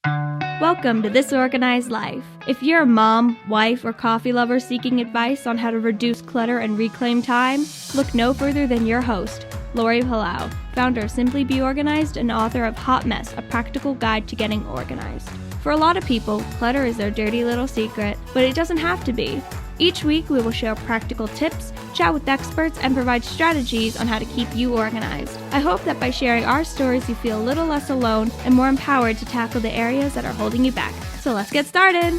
Welcome to This Organized Life. If you're a mom, wife, or coffee lover seeking advice on how to reduce clutter and reclaim time, look no further than your host, Laurie, founder of Simply Be Organized and author of Hot Mess, a practical guide to getting organized. For a lot of people, clutter is their dirty little secret, but it doesn't have to be. Each week, we will share practical tips, chat with experts, and provide strategies on how to keep you organized. I hope that by sharing our stories, you feel a little less alone and more empowered to tackle the areas that are holding you back. So let's get started!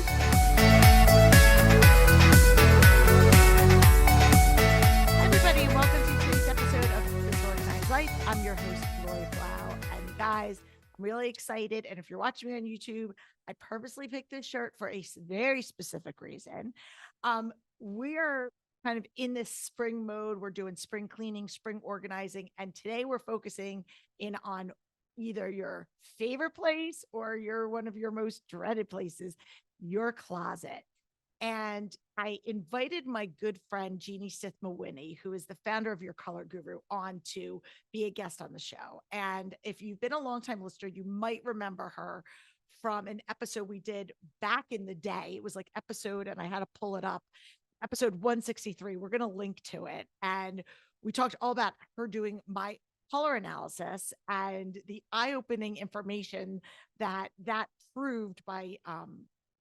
Hi, everybody, and welcome to today's episode of This Organized Life. I'm your host, Laurie, and guys, I'm really excited. And if you're watching me on YouTube, I purposely picked this shirt for a very specific reason. We're kind of in this spring mode. We're doing spring cleaning, spring organizing, and today we're focusing in on either your favorite place or one of your most dreaded places, your closet. And I invited my good friend, Jeannie Stith, who is the founder of Your Color Guru, on to be a guest on the show. And if you've been a longtime listener, you might remember her from an episode we did back in the day. It was like episode, and I had to pull it up, episode 163. We're going to link to it. And we talked all about her doing my color analysis and the eye-opening information that proved by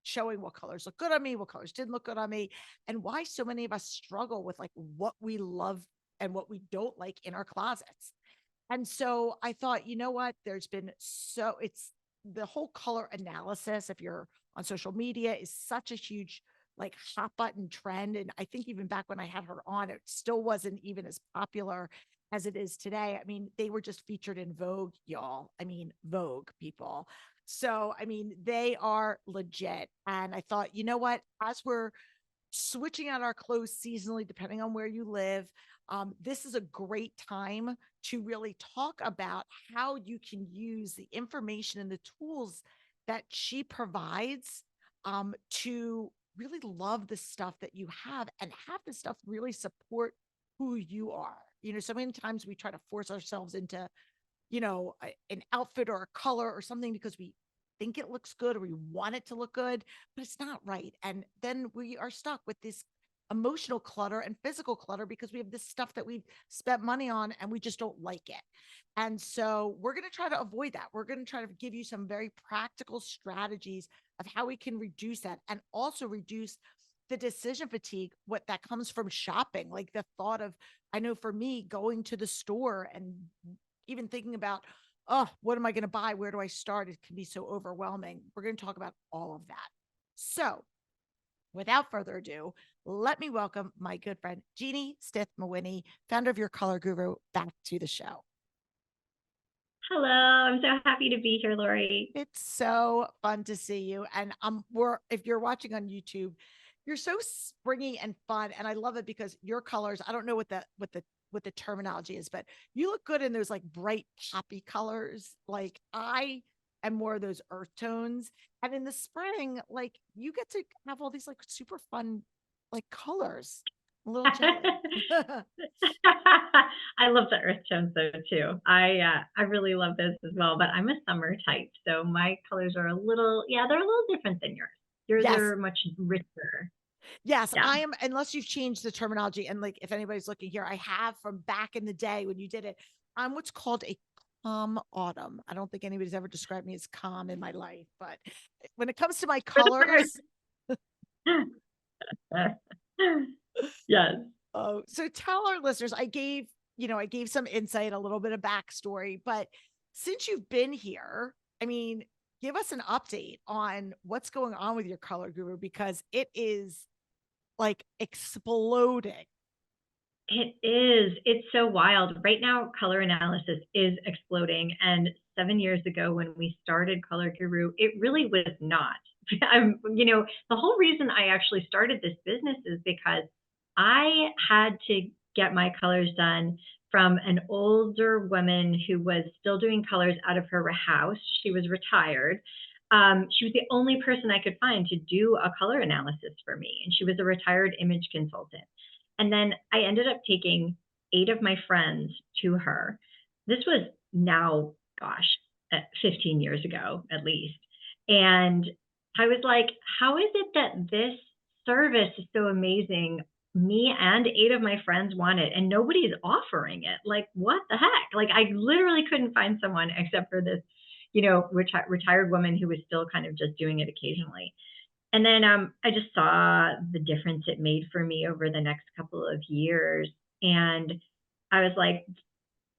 showing what colors look good on me, what colors didn't look good on me, and why so many of us struggle with like what we love and what we don't like in our closets. And so I thought, you know what, it's the whole color analysis, if you're on social media, is such a huge like hot button trend. And I think even back when I had her on, it still wasn't even as popular as it is today. I mean, they were just featured in Vogue, y'all. I mean, Vogue people. So, I mean, they are legit. And I thought, you know what, as we're switching out our clothes seasonally, depending on where you live, this is a great time to really talk about how you can use the information and the tools that she provides to really love the stuff that you have and have the stuff really support who you are. You know, so many times we try to force ourselves into, an outfit or a color or something because we think it looks good or we want it to look good, but it's not right. And then we are stuck with this emotional clutter and physical clutter because we have this stuff that we've spent money on and we just don't like it. And so we're going to try to avoid that. We're going to try to give you some very practical strategies of how we can reduce that and also reduce the decision fatigue, what that comes from shopping. Like the thought of, I know for me, going to the store and even thinking about, oh, what am I going to buy? Where do I start? It can be so overwhelming. We're going to talk about all of that. So without further ado, let me welcome my good friend, Jeannie Stith, founder of Your Color Guru, back to the show. Hello, I'm so happy to be here, Laurie. It's so fun to see you. And if you're watching on YouTube, you're so springy and fun. And I love it because your colors, I don't know what the terminology is, but you look good in those like bright poppy colors. Like I am more of those earth tones. And in the spring, like you get to have all these like super fun like colors. A little I love the earth tones though too. I really love those as well, but I'm a summer type, so my colors are they're a little different than yours. Yours Yes. are much richer. Yes, yeah. I am, unless you've changed the terminology. And like, if anybody's looking here, I have from back in the day when you did it. I'm what's called a calm autumn. I don't think anybody's ever described me as calm in my life, but when it comes to my colors. Yes. Oh, so tell our listeners, I gave some insight, a little bit of backstory, but since you've been here, I mean, give us an update on what's going on with Your Color Guru, because it is like exploding. It is. It's so wild. Right now, color analysis is exploding. And 7 years ago, when we started Color Guru, it really was not. The whole reason I actually started this business is because I had to get my colors done from an older woman who was still doing colors out of her house. She was retired. She was the only person I could find to do a color analysis for me. And she was a retired image consultant. And then I ended up taking 8 of my friends to her. This was now, 15 years ago, at least. And I was like, how is it that this service is so amazing? Me and 8 of my friends want it, and nobody's offering it. Like, what the heck? Like, I literally couldn't find someone except for this, retired woman who was still kind of just doing it occasionally. And then I just saw the difference it made for me over the next couple of years. And I was like,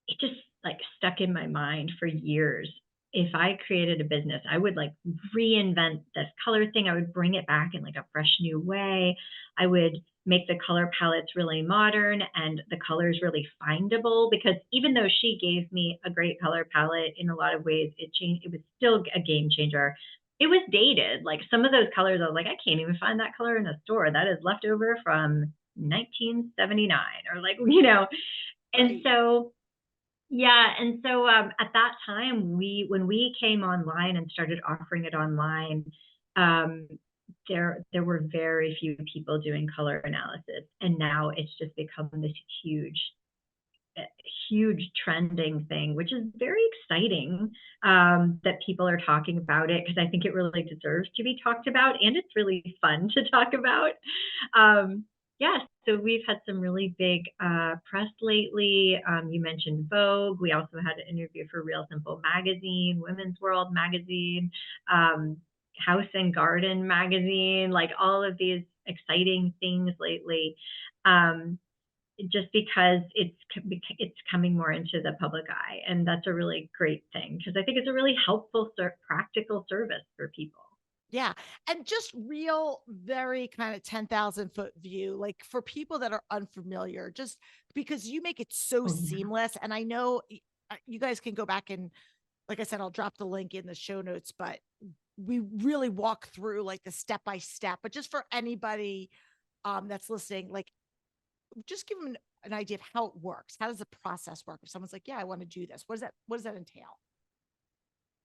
it just like stuck in my mind for years. If I created a business, I would like reinvent this color thing. I would bring it back in like a fresh new way. I would make the color palettes really modern and the colors really findable, because even though she gave me a great color palette in a lot of ways, it changed. It was still a game changer. It was dated. Like some of those colors, I was like, I can't even find that color in a store. That is left over from 1979 or like, and Right. so yeah, and so at that time, when we came online and started offering it online, um, there were very few people doing color analysis, and now it's just become this huge, uh, huge trending thing, which is very exciting, that people are talking about it, because I think it really deserves to be talked about, and it's really fun to talk about. Um, yeah, so we've had some really big press lately. You mentioned Vogue. We also had an interview for Real Simple Magazine, Women's World Magazine, um, House and Garden Magazine, like all of these exciting things lately. Um, just because it's coming more into the public eye, and that's a really great thing, because I think it's a really helpful practical service for people. Yeah. And just real, very kind of 10,000-foot view, like for people that are unfamiliar, just because you make it so Oh yeah. seamless. And I know you guys can go back and, like I said, I'll drop the link in the show notes, but we really walk through like the step by step. But just for anybody that's listening, like just give them an idea of how it works. How does the process work? If someone's like, yeah, I want to do this, what does that entail?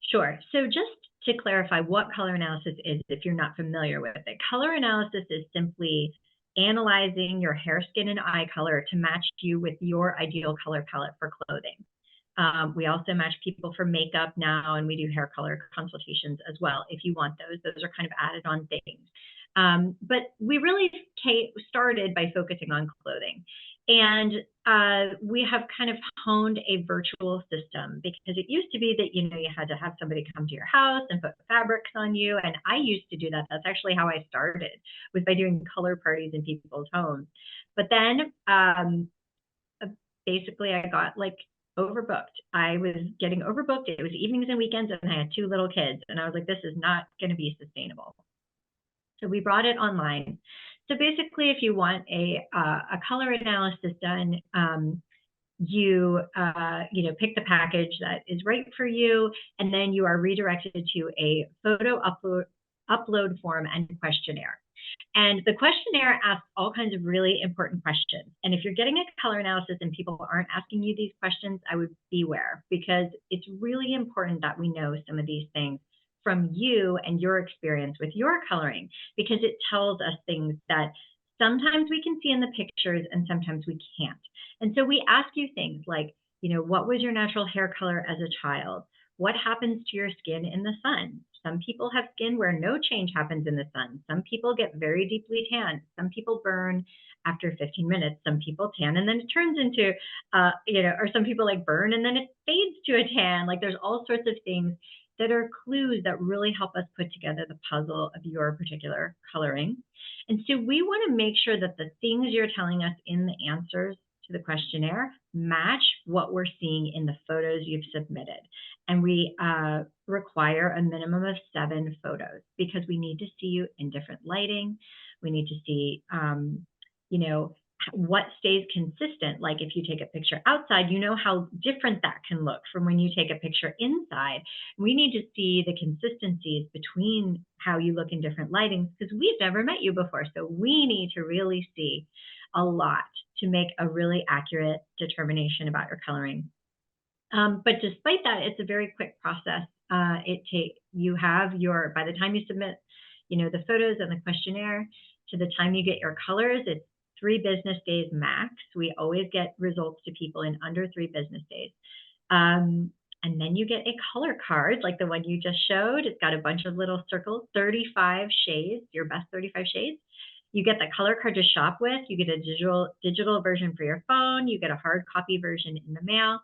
Sure. So just to clarify what color analysis is, if you're not familiar with it, color analysis is simply analyzing your hair, skin, and eye color to match you with your ideal color palette for clothing. We also match people for makeup now, and we do hair color consultations as well if you want those. Those are kind of added on things. But we really started by focusing on clothing. And we have kind of honed a virtual system, because it used to be that, you had to have somebody come to your house and put fabrics on you. And I used to do that. That's actually how I started, was by doing color parties in people's homes. But then basically I got like overbooked. I was getting overbooked. It was evenings and weekends, and I had 2 little kids. And I was like, this is not going to be sustainable. So we brought it online. So basically, if you want a color analysis done, you pick the package that is right for you, and then you are redirected to a photo upload form and questionnaire. And the questionnaire asks all kinds of really important questions. And if you're getting a color analysis and people aren't asking you these questions, I would beware, because it's really important that we know some of these things from you and your experience with your coloring, because it tells us things that sometimes we can see in the pictures and sometimes we can't. And so we ask you things like, what was your natural hair color as a child? What happens to your skin in the sun? Some people have skin where no change happens in the sun. Some people get very deeply tanned. Some people burn after 15 minutes. Some people tan and then it turns into, or some people like burn and then it fades to a tan. Like there's all sorts of things that are clues that really help us put together the puzzle of your particular coloring. And so we want to make sure that the things you're telling us in the answers to the questionnaire match what we're seeing in the photos you've submitted. And we require a minimum of 7 photos, because we need to see you in different lighting. We need to see, what stays consistent. Like if you take a picture outside, how different that can look from when you take a picture inside. We need to see the consistencies between how you look in different lightings, because we've never met you before. So we need to really see a lot to make a really accurate determination about your coloring. But despite that, it's a very quick process. By the time you submit, the photos and the questionnaire, to the time you get your colors, it's 3 business days max. We always get results to people in under 3 business days. And then you get a color card like the one you just showed. It's got a bunch of little circles, 35 shades, your best 35 shades. You get the color card to shop with. You get a digital version for your phone. You get a hard copy version in the mail.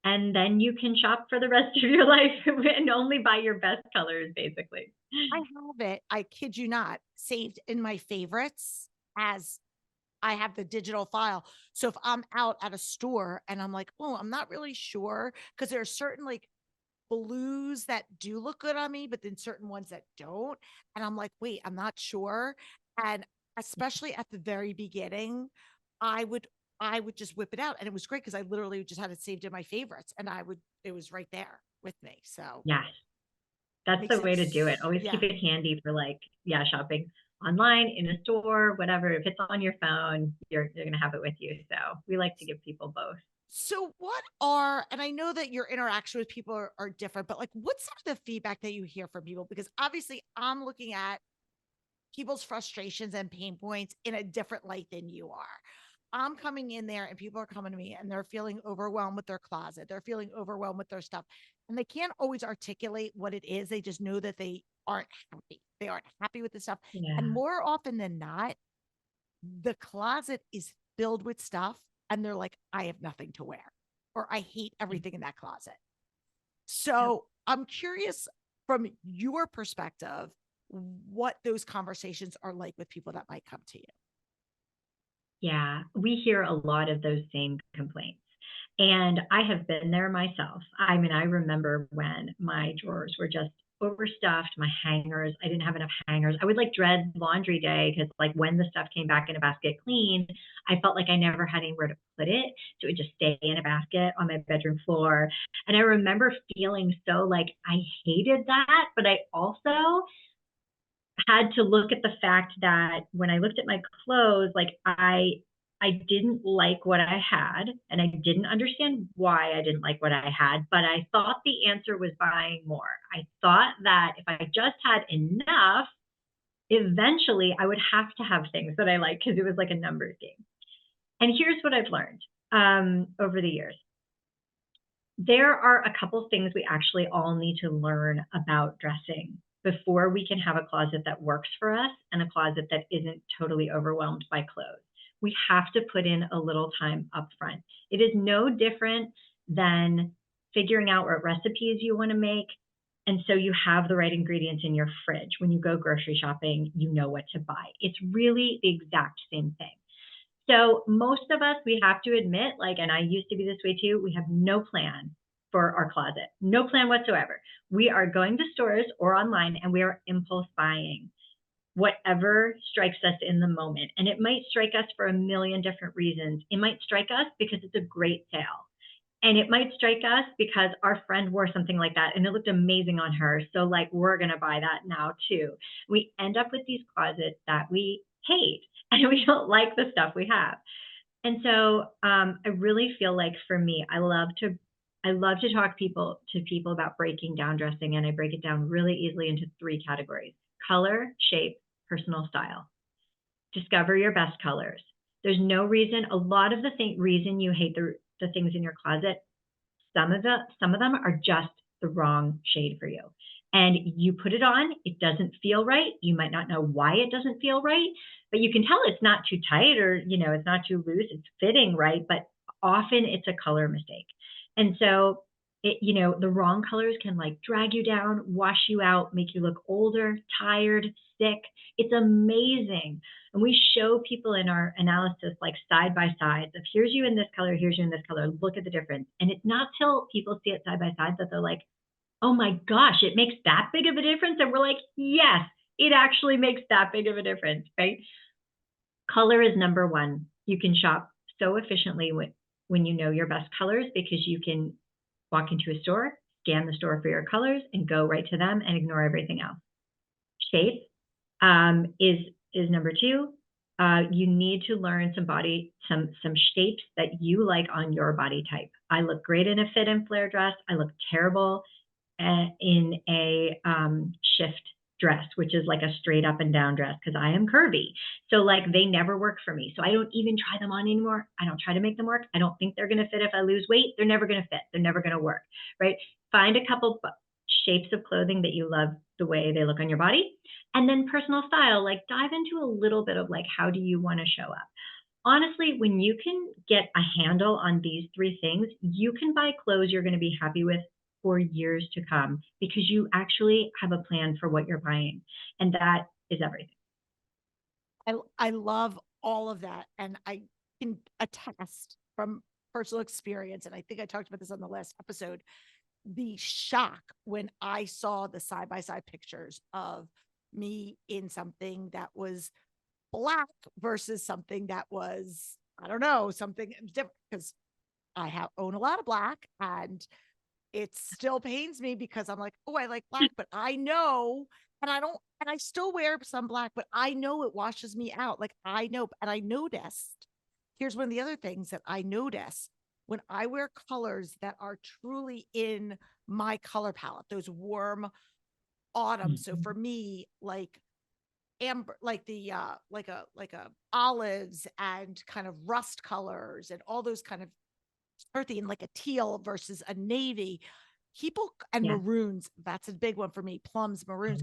And then you can shop for the rest of your life and only buy your best colors, basically. I have it, I kid you not, saved in my favorites as I have the digital file. So if I'm out at a store and I'm like, oh, I'm not really sure, because there are certain like blues that do look good on me, but then certain ones that don't. And I'm like, wait, I'm not sure. And especially at the very beginning, I would I would just whip it out. And it was great because I literally just had it saved in my favorites and it was right there with me. So Yes, that's makes the it, way to do it. Always yeah. keep it handy for like, yeah, shopping online, in a store, whatever. If it's on your phone, you're going to have it with you. So we like to give people both. So and I know that your interaction with people are different, but like what's some of the feedback that you hear from people? Because obviously I'm looking at people's frustrations and pain points in a different light than you are. I'm coming in there and people are coming to me and they're feeling overwhelmed with their closet. They're feeling overwhelmed with their stuff. And they can't always articulate what it is. They just know that they aren't happy. They aren't happy with the stuff. And Yeah. more often than not, the closet is filled with stuff and they're like, I have nothing to wear, or I hate everything in that closet. So I'm curious from your perspective, what those conversations are like with people that might come to you. Yeah, we hear a lot of those same complaints. And I have been there myself. I mean, I remember when my drawers were just overstuffed, my hangers, I didn't have enough hangers. I would like dread laundry day because like when the stuff came back in a basket clean, I felt like I never had anywhere to put it. So it would just stay in a basket on my bedroom floor. And I remember feeling so like I hated that, but I also had to look at the fact that when I looked at my clothes, like I didn't like what I had, and I didn't understand why I didn't like what I had, but I thought the answer was buying more. I thought that if I just had enough, eventually I would have to have things that I like because it was like a numbers game. And here's what I've learned over the years. There are a couple things we actually all need to learn about dressing before we can have a closet that works for us and a closet that isn't totally overwhelmed by clothes. We have to put in a little time up front. It is no different than figuring out what recipes you want to make. And so you have the right ingredients in your fridge. When you go grocery shopping, you know what to buy. It's really the exact same thing. So most of us, we have to admit, like, and I used to be this way too, we have no plan for our closet, no plan whatsoever. We are going to stores or online and we are impulse buying whatever strikes us in the moment. And it might strike us for a million different reasons. It might strike us because it's a great sale. And it might strike us because our friend wore something like that and it looked amazing on her. So like, we're going to buy that now too. We end up with these closets that we hate and we don't like the stuff we have. And so I really feel like for me, I love to talk to people about breaking down dressing, and I break it down really easily into 3 categories: color, shape, personal style. Discover your best colors. There's no reason, a lot of the reason you hate the things in your closet, some of them are just the wrong shade for you. And you put it on, it doesn't feel right. You might not know why it doesn't feel right, but you can tell it's not too tight or, it's not too loose. It's fitting right, but often it's a color mistake. And so the wrong colors can like drag you down, wash you out, make you look older, tired, sick. It's amazing. And we show people in our analysis like side by side of here's you in this color, here's you in this color, look at the difference. And it's not till people see it side by side that they're like, oh my gosh, it makes that big of a difference. And we're like, yes, it actually makes that big of a difference, right? Color is number one. You can shop so efficiently when you know your best colors, because you can walk into a store, scan the store for your colors, and go right to them and ignore everything else. Shape is number 2. You need to learn some shapes that you like on your body type. I look great in a fit and flare dress. I look terrible in a shift dress, which is like a straight up and down dress because I am curvy. So like they never work for me. So I don't even try them on anymore. I don't try to make them work. I don't think they're going to fit if I lose weight. They're never going to fit. They're never going to work, right? Find a couple shapes of clothing that you love the way they look on your body. And then personal style, like dive into a little bit of like, how do you want to show up? Honestly, when you can get a handle on these three things, you can buy clothes you're going to be happy with for years to come because you actually have a plan for what you're buying. And that is everything. I love all of that. And I can attest from personal experience, and I think I talked about this on the last episode, the shock when I saw the side-by-side pictures of me in something that was black versus something that was, I don't know, something different, because I own a lot of black, and it still pains me because I'm like, oh, I like black, but I know, and I still wear some black, but I know it washes me out. Like I know, and I noticed, here's one of the other things that I notice when I wear colors that are truly in my color palette, those warm autumn. So for me, like amber, like the like a olives and kind of rust colors and all those kind of earthy, and like a teal versus a navy, people, and maroons, that's a big one for me, plums, maroons,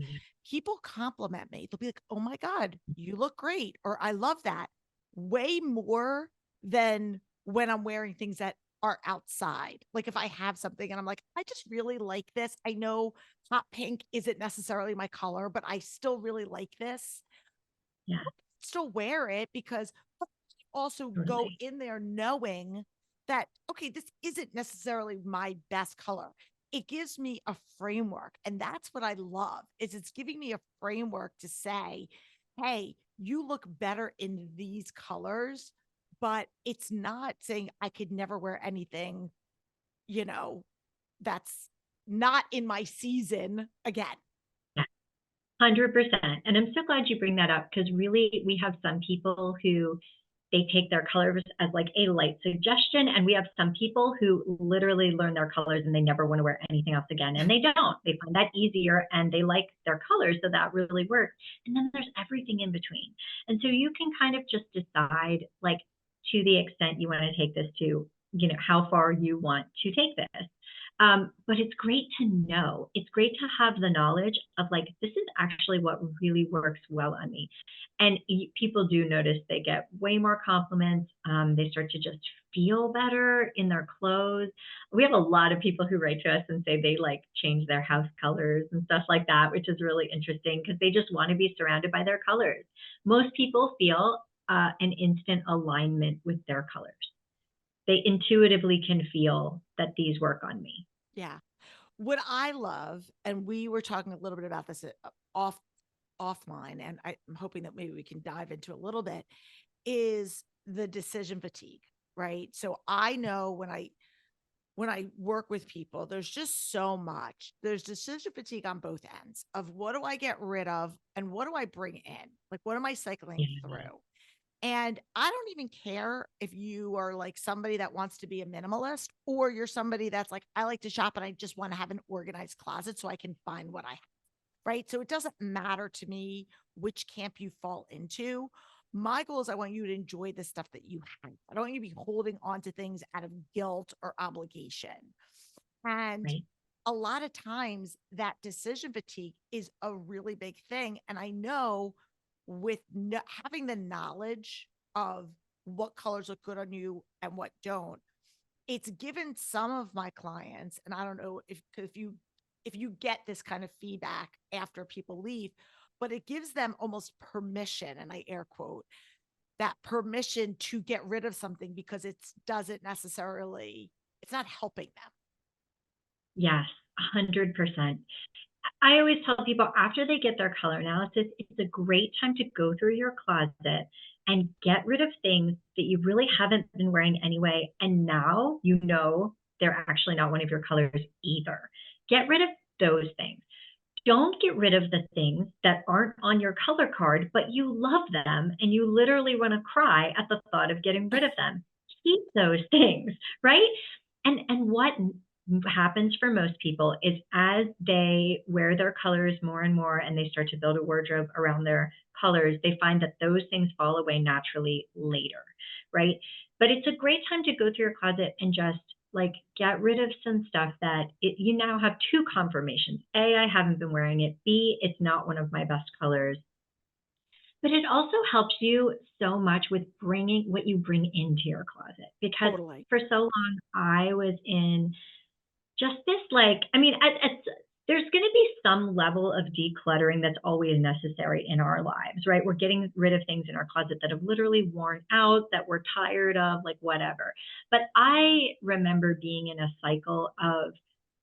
people compliment me. They'll be like, oh my God, you look great, or I love that, way more than when I'm wearing things that are outside. Like if I have something and I'm like, I just really like this, I know hot pink isn't necessarily my color, but I still really like this, still wear it, because also go in there knowing that, okay, this isn't necessarily my best color. It gives me a framework. And that's what I love, is it's giving me a framework to say, hey, you look better in these colors, but it's not saying I could never wear anything, that's not in my season again. 100%. And I'm so glad you bring that up, because really we have some people who they take their colors as like a light suggestion. And we have some people who literally learn their colors and they never want to wear anything else again. And they don't. They find that easier and they like their colors. So that really works. And then there's everything in between. And so you can kind of just decide, like, to the extent you want to take this to, how far you want to take this. But it's great to know. It's great to have the knowledge of like, this is actually what really works well on me. And people do notice they get way more compliments. They start to just feel better in their clothes. We have a lot of people who write to us and say they like change their house colors and stuff like that, which is really interesting because they just want to be surrounded by their colors. Most people feel an instant alignment with their colors. They intuitively can feel that these work on me. Yeah. What I love, and we were talking a little bit about this offline, and I'm hoping that maybe we can dive into a little bit, is the decision fatigue, right? So I know when I work with people, there's just so much. There's decision fatigue on both ends of what do I get rid of and what do I bring in? Like, what am I cycling through? And I don't even care if you are like somebody that wants to be a minimalist, or you're somebody that's like, I like to shop and I just want to have an organized closet so I can find what I have, right? So it doesn't matter to me which camp you fall into. My goal is I want you to enjoy the stuff that you have. I don't want you to be holding on to things out of guilt or obligation. And a lot of times that decision fatigue is a really big thing. And I know with having the knowledge of what colors look good on you and what don't, it's given some of my clients, and I don't know if you get this kind of feedback after people leave, but it gives them almost permission, and I air quote that permission, to get rid of something because it's not helping them. Yes, 100%. I always tell people after they get their color analysis, it's a great time to go through your closet and get rid of things that you really haven't been wearing anyway. And now they're actually not one of your colors either. Get rid of those things. Don't get rid of the things that aren't on your color card, but you love them and you literally want to cry at the thought of getting rid of them. Keep those things, right? And happens for most people is as they wear their colors more and more and they start to build a wardrobe around their colors, they find that those things fall away naturally later, right? But it's a great time to go through your closet and just like get rid of some stuff that you now have two confirmations. A, I haven't been wearing it. B, it's not one of my best colors. But it also helps you so much with bringing what you bring into your closet, because Totally. for so long I was in just this like, I mean, there's going to be some level of decluttering that's always necessary in our lives, right? We're getting rid of things in our closet that have literally worn out, that we're tired of, like whatever. But I remember being in a cycle of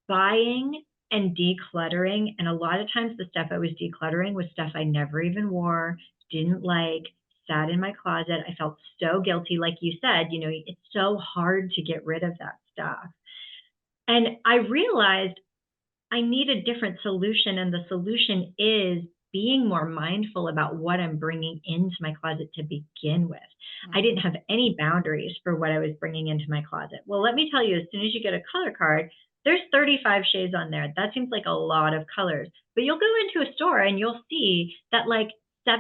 buying and decluttering. And a lot of times the stuff I was decluttering was stuff I never even wore, didn't like, sat in my closet. I felt so guilty. Like you said, it's so hard to get rid of that stuff. And I realized I need a different solution. And the solution is being more mindful about what I'm bringing into my closet to begin with. I didn't have any boundaries for what I was bringing into my closet. Well, let me tell you, as soon as you get a color card, there's 35 shades on there. That seems like a lot of colors. But you'll go into a store and you'll see that like 70%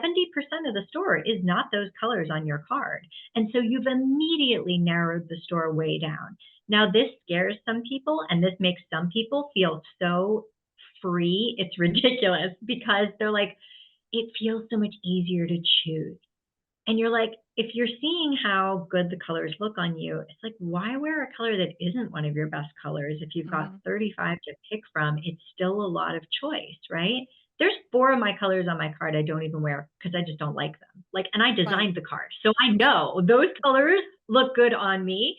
of the store is not those colors on your card. And so you've immediately narrowed the store way down. Now, this scares some people and this makes some people feel so free. It's ridiculous because they're like, it feels so much easier to choose. And you're like, if you're seeing how good the colors look on you, it's like, why wear a color that isn't one of your best colors? If you've got 35 to pick from, it's still a lot of choice, right? There's 4 of my colors on my card I don't even wear because I just don't like them. Like, and I designed the card. So I know those colors look good on me.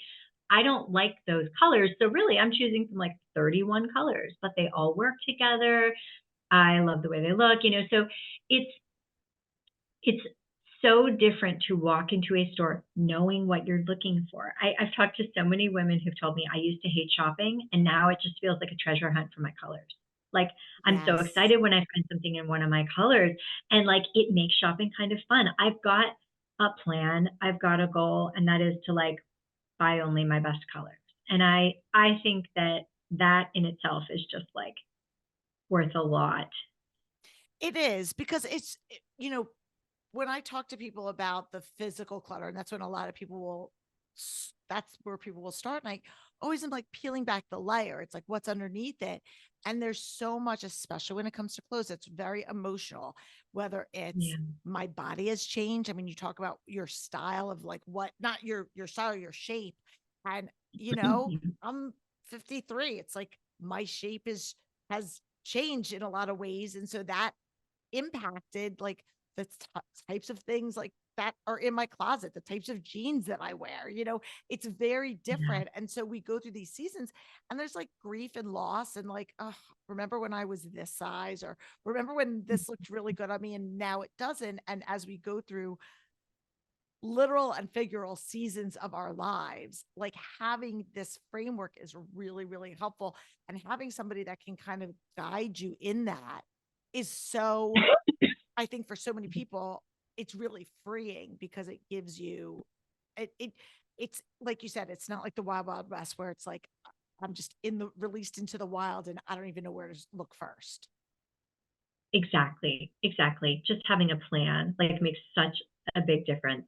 I don't like those colors. So really I'm choosing from like 31 colors, but they all work together. I love the way they look, so it's so different to walk into a store knowing what you're looking for. I've talked to so many women who've told me I used to hate shopping and now it just feels like a treasure hunt for my colors. Like I'm so excited when I find something in one of my colors and like it makes shopping kind of fun. I've got a plan, I've got a goal, and that is to like buy only my best colors. And I think that in itself is just like worth a lot. It is because it's, when I talk to people about the physical clutter, and that's when a lot of people will, that's where people will start. And I always am like peeling back the layer. It's like what's underneath it. And there's so much, especially when it comes to clothes, it's very emotional, whether it's my body has changed. I mean, you talk about your style of like what, not your style, your shape. And, I'm 53. It's like my shape has changed in a lot of ways. And so that impacted like the types of things like that are in my closet, the types of jeans that I wear, it's very different. And so we go through these seasons and there's like grief and loss and like, oh, remember when I was this size, or remember when this looked really good on me and now it doesn't. And as we go through literal and figural seasons of our lives, like having this framework is really, really helpful. And having somebody that can kind of guide you in that is so, I think for so many people, it's really freeing because it gives you, it's like you said, it's not like the wild, wild west where it's like, I'm just released into the wild and I don't even know where to look first. Exactly. Just having a plan like makes such a big difference.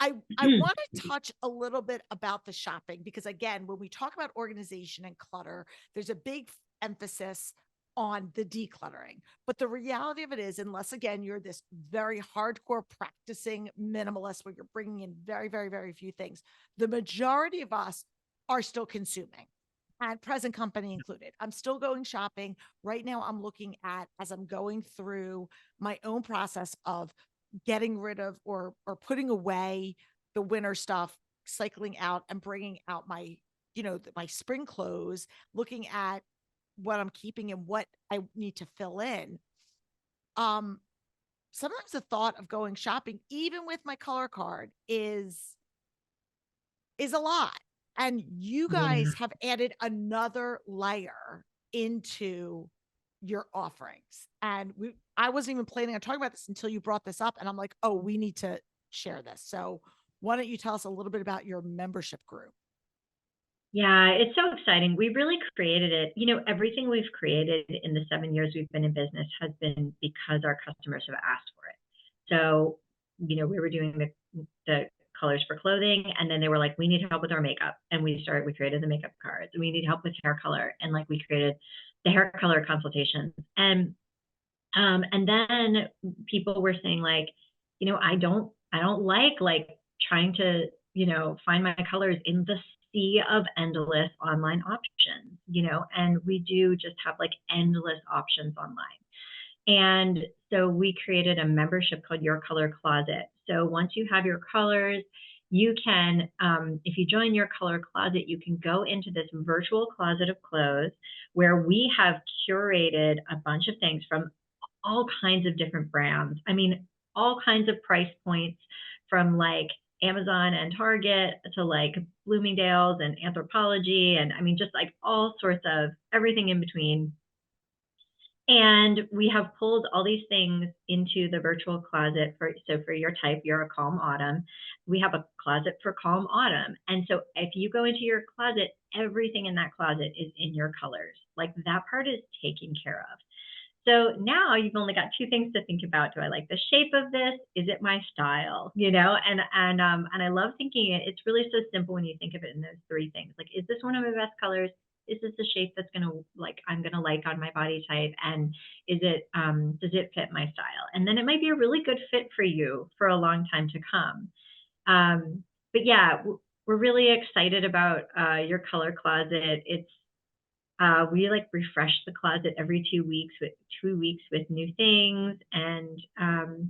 I want to touch a little bit about the shopping because again, when we talk about organization and clutter, there's a big emphasis on the decluttering. But the reality of it is, unless again, you're this very hardcore practicing minimalist where you're bringing in very, very, very few things, the majority of us are still consuming, and present company included. I'm still going shopping. Right now, I'm looking at, as I'm going through my own process of getting rid of or putting away the winter stuff, cycling out and bringing out my, my spring clothes, looking at what I'm keeping and what I need to fill in. Sometimes the thought of going shopping, even with my color card, is a lot. And you guys have added another layer into your offerings. And I wasn't even planning on talking about this until you brought this up. And I'm like, oh, we need to share this. So why don't you tell us a little bit about your membership group? Yeah, it's so exciting. We really created it. Everything we've created in the 7 years we've been in business has been because our customers have asked for it. So, we were doing the colors for clothing, and then they were like, we need help with our makeup. And we created the makeup cards. We need help with hair color. And like, we created the hair color consultations. And then people were saying like, I don't like trying to, find my colors in the sea of endless online options, and we do just have like endless options online. And so we created a membership called Your Color Closet. So once you have your colors, you can, if you join Your Color Closet, you can go into this virtual closet of clothes where we have curated a bunch of things from all kinds of different brands. I mean, all kinds of price points, from like Amazon and Target to like Bloomingdale's and Anthropologie. And I mean, just like all sorts of everything in between. And we have pulled all these things into the virtual closet for your type, you're a calm autumn. We have a closet for calm autumn. And so if you go into your closet, everything in that closet is in your colors. Like, that part is taken care of. So now you've only got two things to think about. Do I like the shape of this? Is it my style? And I love thinking it. It's really so simple when you think of it in those three things. Like, is this one of my best colors? Is this a shape that's I'm gonna like on my body type? And does it fit my style? And then it might be a really good fit for you for a long time to come. But yeah, we're really excited about Your Color Closet. We like refresh the closet every 2 weeks with new things, and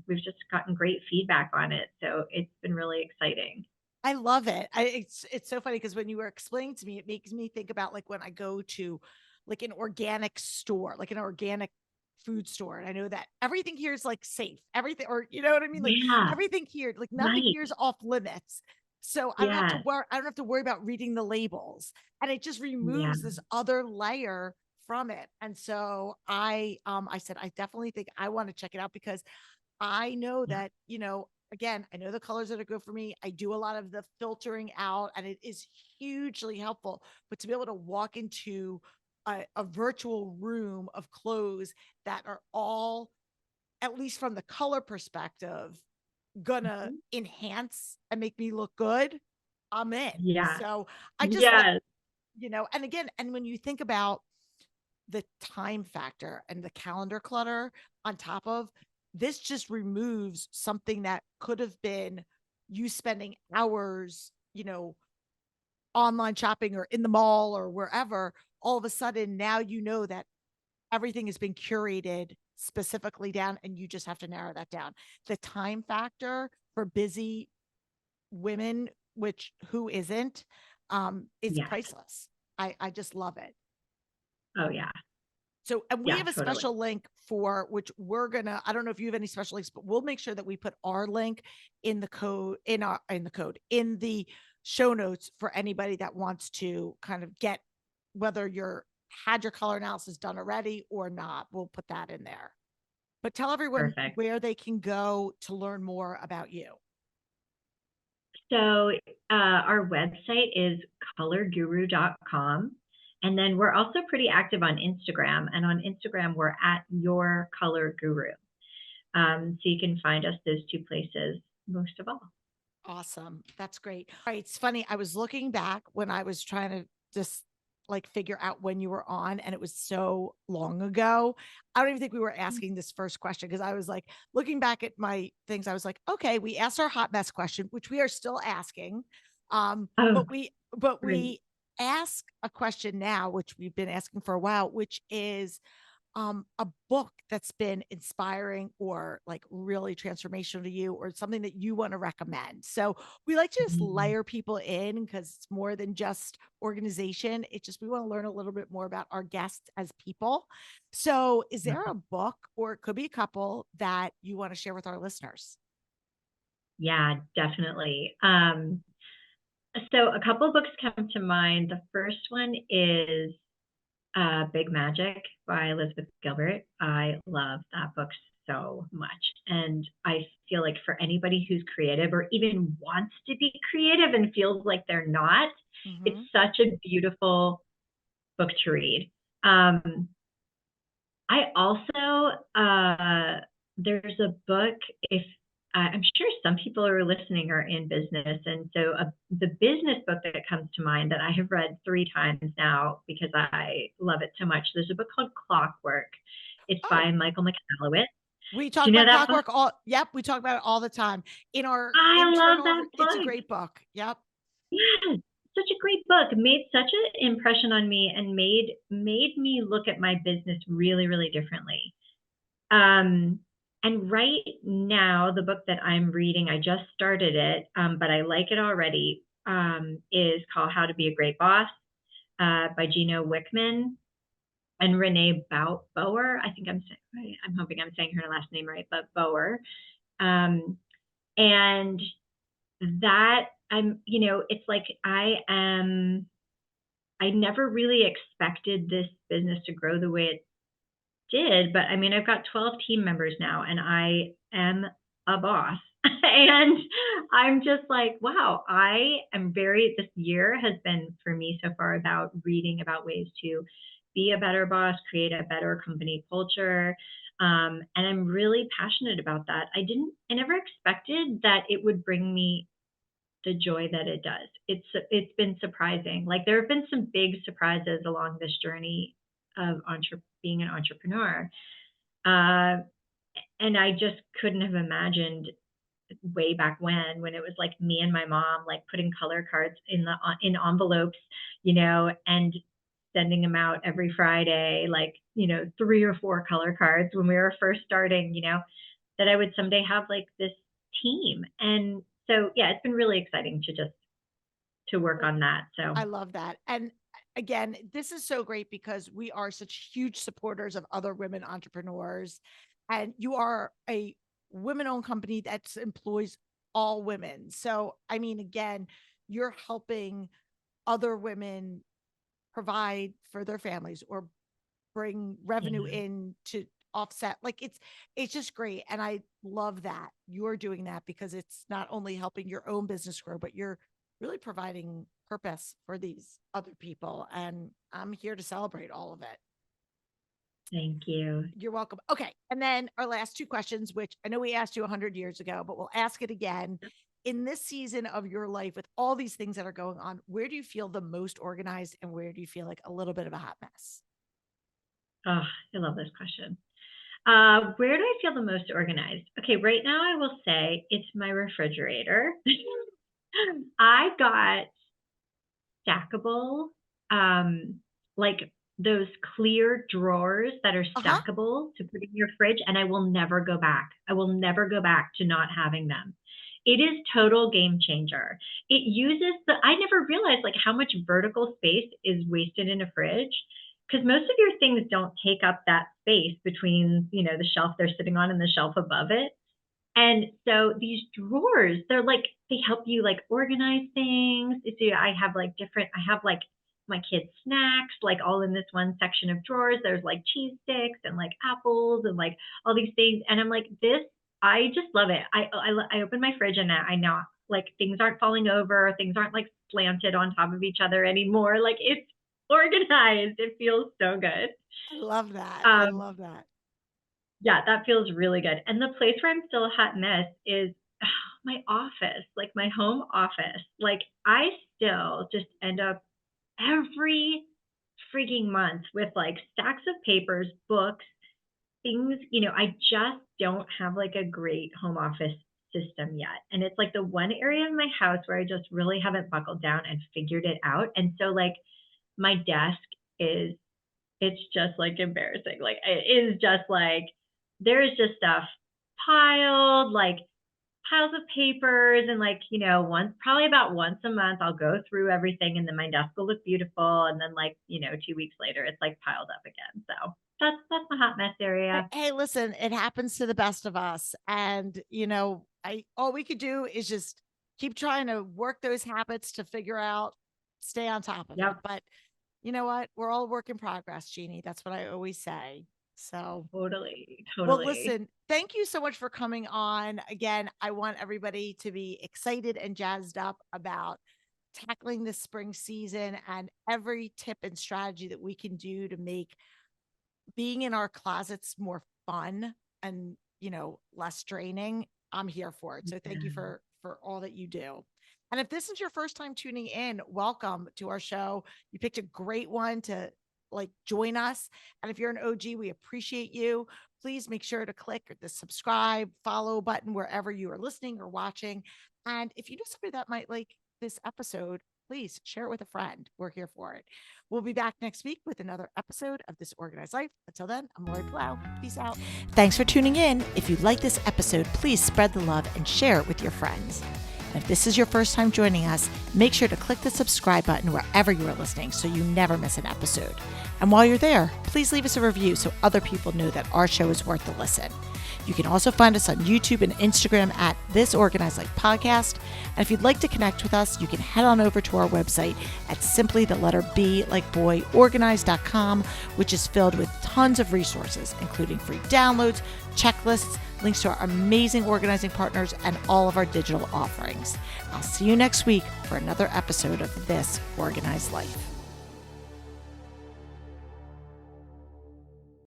we've just gotten great feedback on it. So it's been really exciting. I love it. It's so funny because when you were explaining to me, it makes me think about like when I go to like an organic store, like an organic food store, and I know that everything here is like safe, everything, or you know what I mean, like Yeah, everything here, like nothing right. here is off limits. So I don't have to Yeah, worry. I don't have to worry about reading the labels, and it just yeah, removes this other layer from it. And so I said I definitely think I want to check it out because I know yeah. that, again, I know the colors that are good for me. I do a lot of the filtering out, and it is hugely helpful. But to be able to walk into a virtual room of clothes that are all, at least from the color perspective, gonna Mhm. enhance and make me look good, I'm in. Yeah, So I just like, yes, and again, and when you think about the time factor and the calendar clutter on top of this, just removes something that could have been you spending hours, online shopping or in the mall or wherever. All of a sudden, now you know that everything has been curated specifically down, and you just have to narrow that down. The time factor for busy women, which who isn't, is yes. priceless. I just love it. Oh yeah, So, and we yeah, have a totally. special link for which we're gonna, I don't know if you have any special links, but we'll make sure that we put our link in the code, in the show notes for anybody that wants to kind of get, whether you're had your color analysis done already or not. We'll put that in there. But tell everyone Perfect. where they can go to learn more about you. So our website is colorguru.com. And then we're also pretty active on Instagram. And on Instagram, we're at Your Color Guru. So you can find us those two places most of all. Awesome. That's great. All right. It's funny. I was looking back when I was trying to just like figure out when you were on, and it was so long ago. I don't even think we were asking this first question because I was like looking back at my things. I was like, okay, we asked our hot mess question, which we are still asking. Oh, But we great. ask a question now, which we've been asking for a while, which is a book that's been inspiring or like really transformational to you, or something that you want to recommend. So we like to just Mm, layer people in because it's more than just organization. It's just we want to learn a little bit more about our guests as people. So is there a book, or it could be a couple, that you want to share with our listeners? yeah, definitely. So a couple of books come to mind. The first one is Big Magic by Elizabeth Gilbert. I love that book so much. And I feel like for anybody who's creative or even wants to be creative and feels like they're not, It's Mm-hmm. such a beautiful book to read. I also, there's a book, if I'm sure some people who are listening are in business. And so the business book that comes to mind that I have read 3 times now because I love it so much. There's a book called Clockwork. It's Oh, by Michael McCallowitz. we Do talk you know about that book? Clockwork yep, we talk about it all the time in our I love internal, that it's a book. great book. Yep. Yes, such a great book. Made such an impression on me and made me look at my business really, really differently. Um, and right now, the book that I'm reading, I just started it, but I like it already, is called How to Be a Great Boss by Gino Wickman and Renee Bauer. I think I'm hoping I'm saying her last name right, but Bauer. Um, and that it's like I never really expected this business to grow the way it did, but I mean, I've got 12 team members now and I am a boss. And I'm just like, wow, this year has been for me so far about reading about ways to be a better boss, create a better company culture. And I'm really passionate about that. I never expected that it would bring me the joy that it does. It's been surprising. Like there have been some big surprises along this journey of being an entrepreneur, uh, and I just couldn't have imagined way back when it was like me and my mom like putting color cards in envelopes, and sending them out every Friday, like 3 or 4 color cards when we were first starting, that I would someday have like this team. And so yeah, it's been really exciting to work on that. So I love that. And again, this is so great because we are such huge supporters of other women entrepreneurs. And you are a women owned company that employs all women. So, I mean, again, you're helping other women provide for their families or bring revenue yeah. in to offset. Like it's just great. And I love that you're doing that because it's not only helping your own business grow, but you're really providing purpose for these other people. And I'm here to celebrate all of it. Thank you. You're welcome. Okay. And then our last 2 questions, which I know we asked you 100 years ago, but we'll ask it again. In this season of your life, with all these things that are going on, where do you feel the most organized and where do you feel like a little bit of a hot mess? Oh, I love this question. Where do I feel the most organized? Okay, right now I will say it's my refrigerator. I got stackable, like those clear drawers that are Uh huh. stackable to put in your fridge, and I will never go back. I will never go back to not having them. It is total game changer. It uses I never realized like how much vertical space is wasted in a fridge because most of your things don't take up that space between, the shelf they're sitting on and the shelf above it. And so these drawers, they help you like organize things. So I have like my kids' snacks, like all in this one section of drawers. There's like cheese sticks and like apples and like all these things. And I'm like, I just love it. I open my fridge and I know like things aren't falling over, things aren't like slanted on top of each other anymore. Like it's organized. It feels so good. I love that. I Um, love that. yeah, that feels really good. And the place where I'm still a hot mess is my office, like my home office. Like I still just end up every freaking month with like stacks of papers, books, things, I just don't have like a great home office system yet. And it's like the one area of my house where I just really haven't buckled down and figured it out. And so like my desk is it's just like embarrassing. Like it is just like there is just stuff piled, like piles of papers, and like probably about once a month I'll go through everything, and then my desk will look beautiful, and then like 2 weeks later it's like piled up again. So that's my hot mess area. Hey, listen, it happens to the best of us. And, I all we could do is just keep trying to work those habits to figure out, stay on top of it. Yep, But you know what? We're all work in progress, Jeannie. That's what I always say. So, totally, well, totally. listen, thank you so much for coming on. Again, I want everybody to be excited and jazzed up about tackling the spring season and every tip and strategy that we can do to make being in our closets more fun and, less draining. I'm here for it. So thank you Yeah. for all that you do. And if this is your first time tuning in, welcome to our show. You picked a great one to join us. And if you're an OG, we appreciate you. Please make sure to click the subscribe, follow button wherever you are listening or watching. And if you know somebody that might like this episode, please share it with a friend. We're here for it. We'll be back next week with another episode of This Organized Life. Until then, I'm Laurie Plow. Peace out. Thanks for tuning in. If you like this episode, please spread the love and share it with your friends. And if this is your first time joining us, make sure to click the subscribe button wherever you are listening so you never miss an episode. And while you're there, please leave us a review so other people know that our show is worth the listen. You can also find us on YouTube and Instagram at This Organized Life Podcast. And if you'd like to connect with us, you can head on over to our website at simply the letter B like boy organized.com, which is filled with tons of resources, including free downloads, checklists, links to our amazing organizing partners, and all of our digital offerings. I'll see you next week for another episode of This Organized Life.